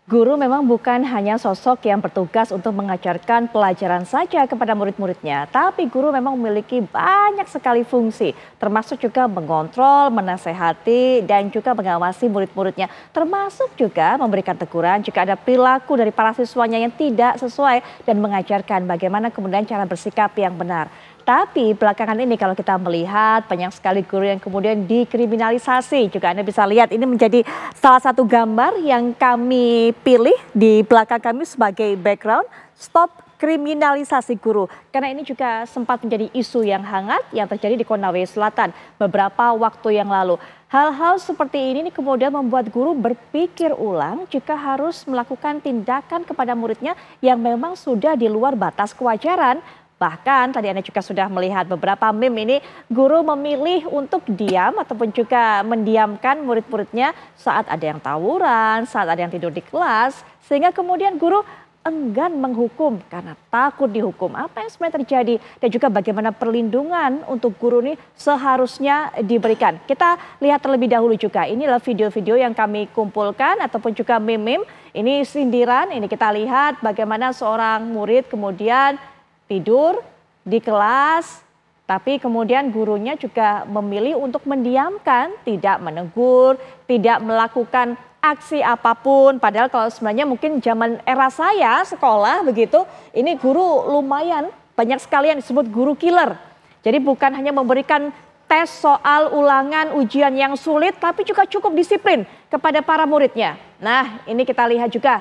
Guru memang bukan hanya sosok yang bertugas untuk mengajarkan pelajaran saja kepada murid-muridnya, tapi guru memang memiliki banyak sekali fungsi, termasuk juga mengontrol, menasehati, dan juga mengawasi murid-muridnya, termasuk juga memberikan teguran jika ada perilaku dari para siswanya yang tidak sesuai dan mengajarkan bagaimana kemudian cara bersikap yang benar. Tapi belakangan ini kalau kita melihat banyak sekali guru yang kemudian dikriminalisasi. Juga Anda bisa lihat ini menjadi salah satu gambar yang kami pilih di belakang kami sebagai background. Stop kriminalisasi guru. Karena ini juga sempat menjadi isu yang hangat yang terjadi di Konawe Selatan beberapa waktu yang lalu. Hal-hal seperti ini kemudian membuat guru berpikir ulang jika harus melakukan tindakan kepada muridnya yang memang sudah di luar batas kewajaran. Bahkan tadi Anda juga sudah melihat beberapa meme ini guru memilih untuk diam ataupun juga mendiamkan murid-muridnya saat ada yang tawuran, saat ada yang tidur di kelas. Sehingga kemudian guru enggan menghukum karena takut dihukum. Apa yang sebenarnya terjadi dan juga bagaimana perlindungan untuk guru ini seharusnya diberikan. Kita lihat terlebih dahulu juga. Ini adalah video-video yang kami kumpulkan ataupun juga meme-meme. Ini sindiran, ini kita lihat bagaimana seorang murid kemudian tidur di kelas, tapi kemudian gurunya juga memilih untuk mendiamkan, tidak menegur, tidak melakukan aksi apapun. Padahal kalau sebenarnya mungkin zaman era saya sekolah begitu, ini guru lumayan banyak sekali yang disebut guru killer. Jadi bukan hanya memberikan tes soal ulangan ujian yang sulit, tapi juga cukup disiplin kepada para muridnya. Nah, ini kita lihat juga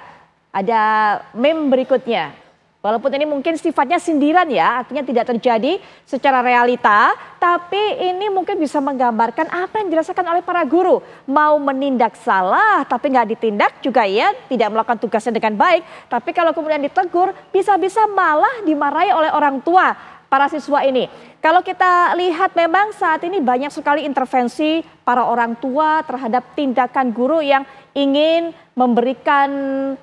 ada meme berikutnya. Walaupun ini mungkin sifatnya sindiran ya, artinya tidak terjadi secara realita, tapi ini mungkin bisa menggambarkan apa yang dirasakan oleh para guru. Mau menindak salah, tapi nggak ditindak juga ya, tidak melakukan tugasnya dengan baik. Tapi kalau kemudian ditegur, bisa-bisa malah dimarahi oleh orang tua para siswa ini. Kalau kita lihat memang saat ini banyak sekali intervensi para orang tua terhadap tindakan guru yang ingin memberikan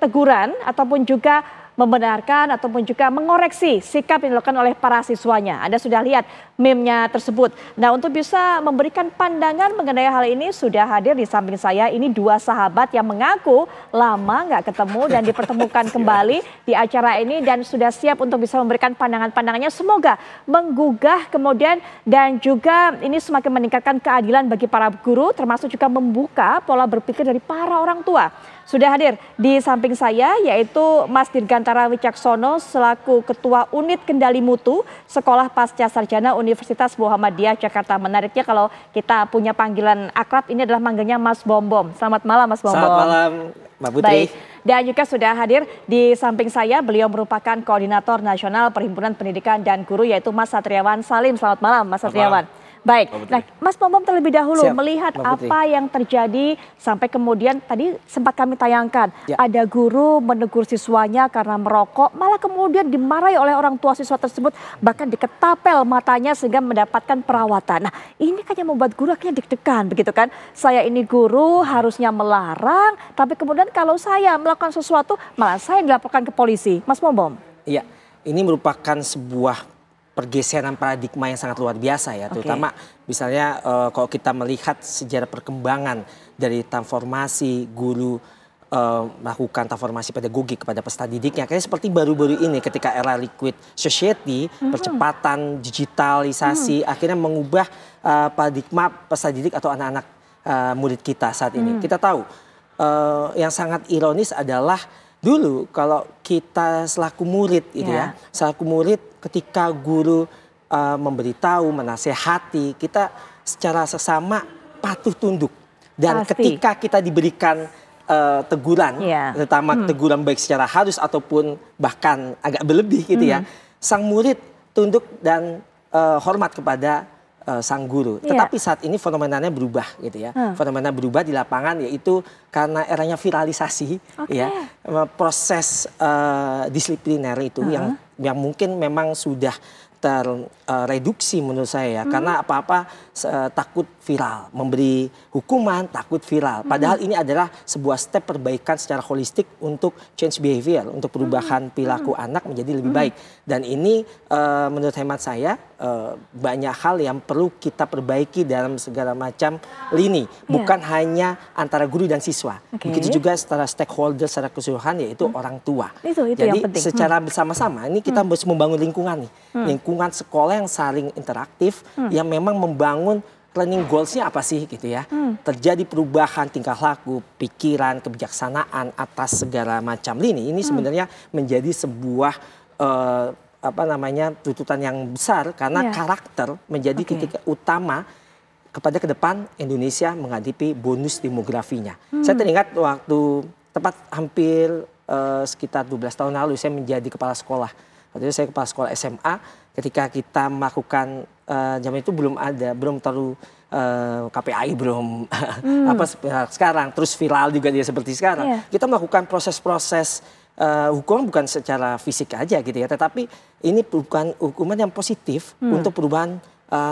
teguran ataupun juga membenarkan ataupun juga mengoreksi sikap yang dilakukan oleh para siswanya. Anda sudah lihat meme-nya tersebut. Nah, untuk bisa memberikan pandangan mengenai hal ini sudah hadir di samping saya ini dua sahabat yang mengaku lama nggak ketemu dan dipertemukan kembali di acara ini dan sudah siap untuk bisa memberikan pandangan-pandangannya. Semoga menggugah kemudian dan juga ini semakin meningkatkan keadilan bagi para guru termasuk juga membuka pola berpikir dari para orang tua. Sudah hadir di samping saya yaitu Mas Dirgantara Wicaksono selaku Ketua Unit Kendali Mutu Sekolah Pasca Sarjana Universitas Muhammadiyah Jakarta. Menariknya kalau kita punya panggilan akrab ini adalah manggilnya Mas Bombom. Selamat malam Mas Bombom. Selamat malam Mbak Putri. Baik. Dan juga sudah hadir di samping saya beliau merupakan Koordinator Nasional Perhimpunan Pendidikan dan Guru yaitu Mas Satriawan Salim. Selamat malam Mas Satriawan. Baik, nah Mas Bombom terlebih dahulu melihat apa yang terjadi sampai kemudian tadi sempat kami tayangkan. Ada guru menegur siswanya karena merokok, malah kemudian dimarahi oleh orang tua siswa tersebut, bahkan diketapel matanya sehingga mendapatkan perawatan. Nah ini kan yang membuat guru akhirnya deg-degan begitu kan. Saya ini guru harusnya melarang, tapi kemudian kalau saya melakukan sesuatu malah saya dilaporkan ke polisi. Mas Bombom. Iya, ini merupakan sebuah pergeseran paradigma yang sangat luar biasa ya, terutama misalnya kalau kita melihat sejarah perkembangan dari transformasi guru melakukan transformasi pedagogik kepada peserta didiknya, kayaknya seperti baru-baru ini ketika era liquid society, percepatan digitalisasi akhirnya mengubah paradigma peserta didik atau anak-anak murid kita saat ini. Kita tahu yang sangat ironis adalah dulu kalau kita selaku murid gitu ya, selaku murid ketika guru memberitahu, menasehati, kita secara sesama patuh tunduk. Dan ketika kita diberikan teguran, terutama teguran baik secara halus ataupun bahkan agak berlebih gitu ya, sang murid tunduk dan hormat kepada sang guru. Tetapi saat ini fenomenanya berubah gitu ya. Fenomena berubah di lapangan yaitu karena eranya viralisasi ya. Proses disipliner itu yang mungkin memang sudah terreduksi menurut saya ya. Karena apa-apa takut viral, memberi hukuman takut viral. Padahal ini adalah sebuah step perbaikan secara holistik untuk change behavior, untuk perubahan perilaku anak menjadi lebih baik. Dan ini menurut hemat saya banyak hal yang perlu kita perbaiki dalam segala macam lini, bukan hanya antara guru dan siswa. Begitu juga secara stakeholder secara keseluruhan, yaitu orang tua. Itu Jadi yang penting. secara bersama-sama ini kita harus membangun lingkungan nih, lingkungan sekolah yang saling interaktif, yang memang membangun learning goals-nya apa sih gitu ya. Terjadi perubahan tingkah laku, pikiran, kebijaksanaan atas segala macam lini. Ini sebenarnya menjadi sebuah tuntutan yang besar, karena karakter menjadi titik utama kepada ke depan Indonesia menghadapi bonus demografinya. Saya teringat waktu tepat hampir sekitar 12 tahun lalu saya menjadi kepala sekolah. Waktu itu saya kepala sekolah SMA, ketika kita melakukan zaman itu belum terlalu KPI belum sekarang, terus viral juga dia seperti sekarang. Kita melakukan proses-proses hukuman bukan secara fisik aja gitu ya, tetapi ini bukan hukuman yang positif untuk perubahan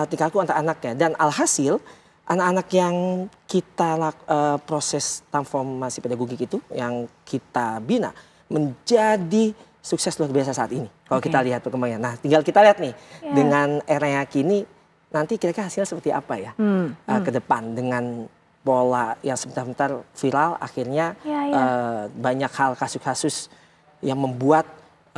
tingkah laku antar anaknya. Dan alhasil anak-anak yang kita proses transformasi pedagogik itu yang kita bina menjadi sukses luar biasa saat ini. Kalau kita lihat perkembangannya. Nah, tinggal kita lihat nih dengan era yang kini nanti kira-kira hasilnya seperti apa ya ke depan dengan pola yang sebentar-bentar viral, akhirnya banyak hal kasus-kasus yang membuat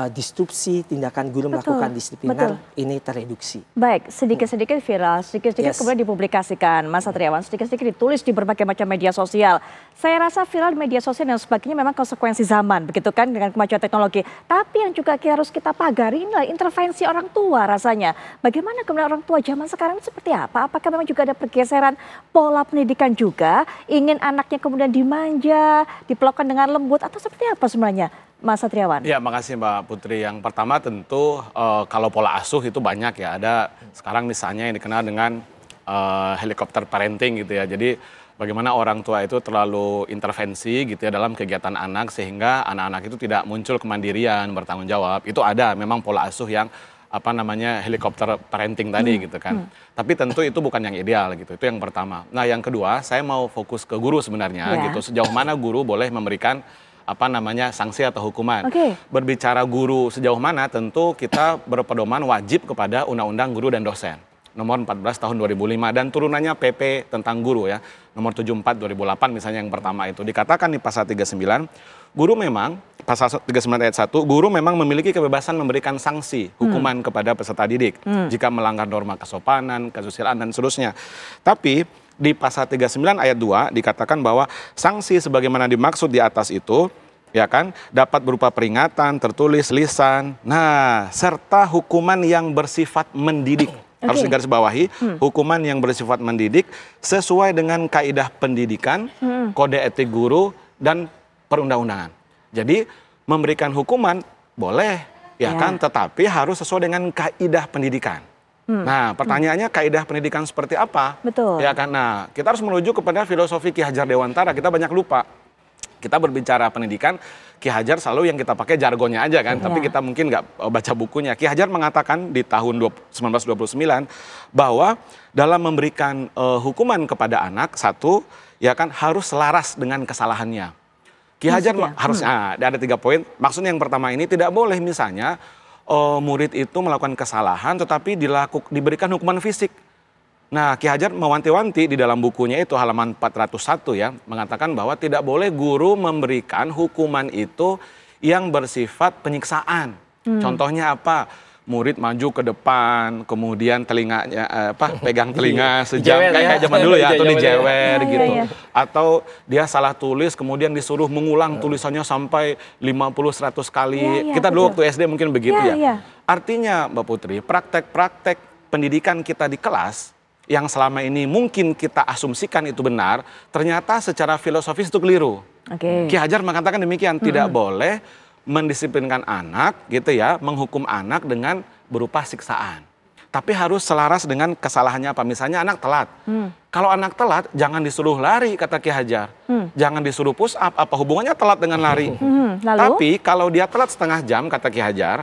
disrupsi tindakan guru melakukan disipliner ini tereduksi. Baik, sedikit-sedikit viral, sedikit-sedikit kemudian dipublikasikan, Mas Satriawan, sedikit-sedikit ditulis di berbagai macam media sosial. Saya rasa viral di media sosial dan sebagainya memang konsekuensi zaman, begitu kan, dengan kemajuan teknologi. Tapi yang juga harus kita pagari inilah intervensi orang tua rasanya. Bagaimana kemudian orang tua zaman sekarang seperti apa? Apakah memang juga ada pergeseran pola pendidikan juga? Ingin anaknya kemudian dimanja, diperlakukan dengan lembut, atau seperti apa sebenarnya? Mas Satriawan. Ya, makasih Mbak Putri. Yang pertama tentu kalau pola asuh itu banyak ya. Ada sekarang misalnya yang dikenal dengan helikopter parenting gitu ya. Jadi bagaimana orang tua itu terlalu intervensi gitu ya dalam kegiatan anak sehingga anak-anak itu tidak muncul kemandirian, bertanggung jawab. Itu ada memang pola asuh yang helikopter parenting tadi gitu kan. Tapi tentu itu bukan yang ideal gitu. Itu yang pertama. Nah, yang kedua, saya mau fokus ke guru sebenarnya gitu. Sejauh mana guru boleh memberikan sanksi atau hukuman. Berbicara guru sejauh mana, tentu kita berpedoman wajib kepada Undang-Undang Guru dan Dosen nomor 14 tahun 2005 dan turunannya PP tentang guru ya nomor 74 2008 misalnya. Yang pertama itu dikatakan di pasal 39, guru memang pasal 39 ayat 1, guru memang memiliki kebebasan memberikan sanksi hukuman kepada peserta didik jika melanggar norma kesopanan, kesusilaan dan seterusnya. Tapi di pasal 39 ayat 2 dikatakan bahwa sanksi sebagaimana dimaksud di atas itu ya kan dapat berupa peringatan, tertulis, lisan, serta hukuman yang bersifat mendidik. Harus digarisbawahi, hukuman yang bersifat mendidik sesuai dengan kaidah pendidikan, kode etik guru dan perundang-undangan. Jadi memberikan hukuman boleh ya kan, tetapi harus sesuai dengan kaidah pendidikan. Nah, pertanyaannya kaidah pendidikan seperti apa? Betul. Ya kan. Nah, kita harus menuju kepada filosofi Ki Hajar Dewantara. Kita banyak lupa. Kita berbicara pendidikan, Ki Hajar selalu yang kita pakai jargonnya aja kan. Tapi kita mungkin nggak baca bukunya. Ki Hajar mengatakan di tahun 1929 bahwa dalam memberikan hukuman kepada anak, satu, ya kan harus selaras dengan kesalahannya. Ki Hajar harusnya ada 3 poin. Maksudnya yang pertama ini tidak boleh misalnya murid itu melakukan kesalahan tetapi diberikan hukuman fisik. Nah, Ki Hajar mewanti-wanti di dalam bukunya itu halaman 401 ya, mengatakan bahwa tidak boleh guru memberikan hukuman itu yang bersifat penyiksaan. Contohnya apa? Murid maju ke depan, kemudian telinganya pegang telinga sejam kayak zaman dulu ya, atau dijewer gitu. Atau dia salah tulis kemudian disuruh mengulang tulisannya sampai 50-100 kali. Kita dulu waktu SD mungkin begitu ya. Artinya Mbak Putri, praktek-praktek pendidikan kita di kelas yang selama ini mungkin kita asumsikan itu benar, ternyata secara filosofis itu keliru. Ki Hajar mengatakan demikian, tidak boleh mendisiplinkan anak gitu ya, menghukum anak dengan berupa siksaan. Tapi harus selaras dengan kesalahannya apa. Misalnya anak telat. Kalau anak telat jangan disuruh lari kata Ki Hajar. Jangan disuruh push up, apa hubungannya telat dengan lari. Lalu? Tapi kalau dia telat setengah jam kata Ki Hajar,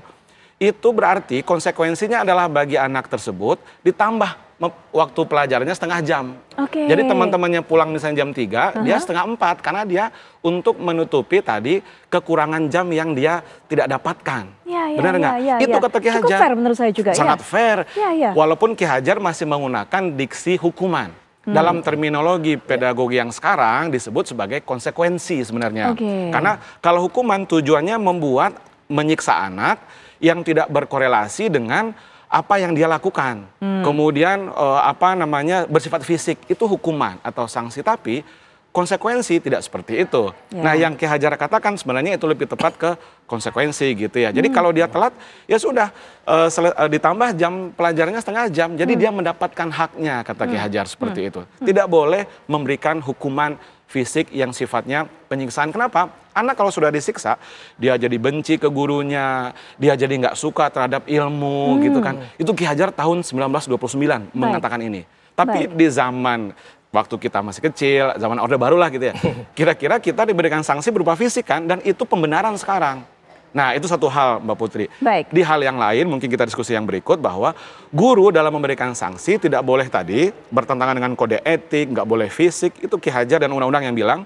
itu berarti konsekuensinya adalah bagi anak tersebut ditambah waktu pelajarannya setengah jam. Jadi teman-temannya pulang misalnya jam 3, dia setengah 4 karena dia untuk menutupi tadi kekurangan jam yang dia tidak dapatkan. Benar nggak? Itu kata Ki Hajar. Cukup fair menurut saya juga. Sangat fair. Walaupun Ki Hajar masih menggunakan diksi hukuman. Dalam terminologi pedagogi yang sekarang disebut sebagai konsekuensi sebenarnya. Karena kalau hukuman tujuannya membuat menyiksa anak yang tidak berkorelasi dengan apa yang dia lakukan. Kemudian bersifat fisik itu hukuman atau sanksi, tapi konsekuensi tidak seperti itu. Nah, yang Ki Hajar katakan sebenarnya itu lebih tepat ke konsekuensi gitu ya. Jadi kalau dia telat ya sudah ditambah jam pelajarannya setengah jam. Jadi dia mendapatkan haknya kata Ki Hajar seperti itu. Tidak boleh memberikan hukuman fisik yang sifatnya penyiksaan. Kenapa? Anak kalau sudah disiksa, dia jadi benci ke gurunya, dia jadi nggak suka terhadap ilmu gitu kan. Itu Ki Hajar tahun 1929 mengatakan ini. Tapi di zaman waktu kita masih kecil, zaman Orde Baru lah gitu ya. Kira-kira kita diberikan sanksi berupa fisik kan, dan itu pembenaran sekarang. Nah, itu satu hal Mbak Putri. Di hal yang lain mungkin kita diskusi yang berikut bahwa guru dalam memberikan sanksi tidak boleh tadi bertentangan dengan kode etik, nggak boleh fisik, itu Ki Hajar dan undang-undang yang bilang.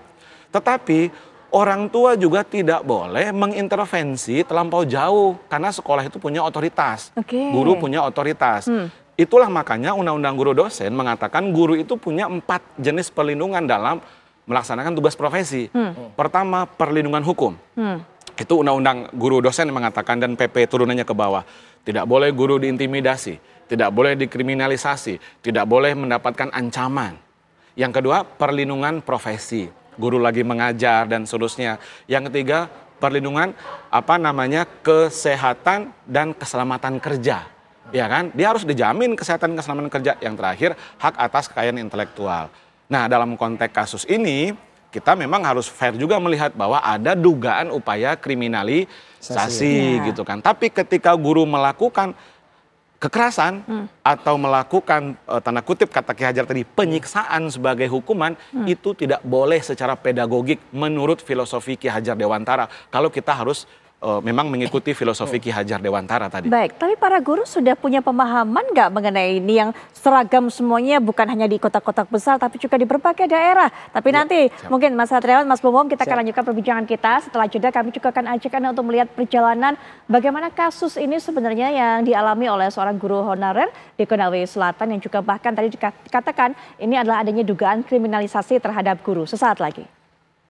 Tetapi orang tua juga tidak boleh mengintervensi terlampau jauh karena sekolah itu punya otoritas. Guru punya otoritas. Itulah makanya undang-undang guru dosen mengatakan guru itu punya 4 jenis perlindungan dalam melaksanakan tugas profesi. Pertama, perlindungan hukum. Itu undang-undang guru dosen yang mengatakan dan PP turunannya ke bawah. Tidak boleh guru diintimidasi, tidak boleh dikriminalisasi, tidak boleh mendapatkan ancaman. Yang kedua, perlindungan profesi. Guru lagi mengajar dan seterusnya. Yang ketiga, perlindungan kesehatan dan keselamatan kerja. Ya kan? Dia harus dijamin kesehatan dan keselamatan kerja. Yang terakhir, hak atas kekayaan intelektual. Nah, dalam konteks kasus ini kita memang harus fair juga melihat bahwa ada dugaan upaya kriminalisasi gitu kan. Tapi ketika guru melakukan kekerasan atau melakukan tanda kutip kata Ki Hajar tadi penyiksaan sebagai hukuman, itu tidak boleh secara pedagogik menurut filosofi Ki Hajar Dewantara. Kalau kita harus memang mengikuti filosofi Ki Hajar Dewantara tadi. Baik, tapi para guru sudah punya pemahaman nggak mengenai ini yang seragam semuanya bukan hanya di kota-kota besar tapi juga di berbagai daerah. Tapi nanti mungkin Mas Satriawan, Mas Bung, kita akan lanjutkan perbincangan kita. Setelah jeda kami juga akan ajak Anda untuk melihat perjalanan bagaimana kasus ini sebenarnya yang dialami oleh seorang guru honorer di Konawe Selatan yang juga bahkan tadi dikatakan ini adalah adanya dugaan kriminalisasi terhadap guru. Sesaat lagi.